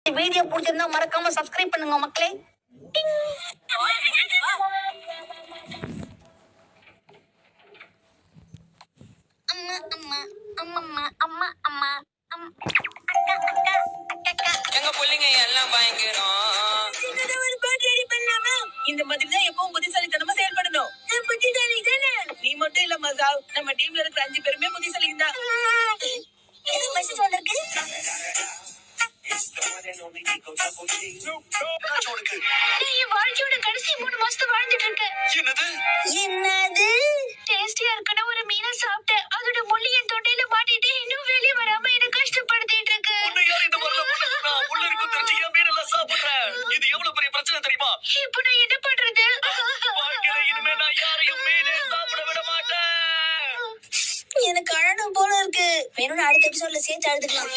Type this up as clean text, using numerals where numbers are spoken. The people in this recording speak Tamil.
வீடியோ பிடிச்சிருந்தா மறக்காம சப்ஸ்கிரைப் பண்ணுங்க மக்களே. அம்மா அம்மா அம்மா அம்மா அம்மா அக்கா அக்கா அக்கா எங்க புள்ளிங்க எல்லாம் பயங்கரம். ஒரு பாட்டு ரெடி பண்ணலாமா? இந்த மாதிரி தான் எப்பவும் புத்திசாலித்தனமா செயல்படணும். நான் புத்திசாலி தானே? நீ மட்டும் இல்ல மசாவ், நம்ம டீம்ல இருக்கிற 5 பேருமே புத்திசாலி தான். இது மெசேஜ் வந்திருக்கு. வாழ்க்கையோட கடைசி 3 மாசத்தை வாழ்ந்துட்டு இருக்கேன். என்னது டேஸ்டியா இருக்குன்னு ஒரு மீனை சாப்பிட்டேன். அதோட முள்ளு என் தொண்டையில மாட்டிட்டு இன்னும் வெளியே வராம என்ன கஷ்டப்படுத்திட்டு இருக்கு. இப்போ நான் என்ன பண்றது? எனக்கு அழணும் போல இருக்கு. வேணும்னு அடுத்த எபிசோட்ல சேர்த்து அழுதுக்கலாம்.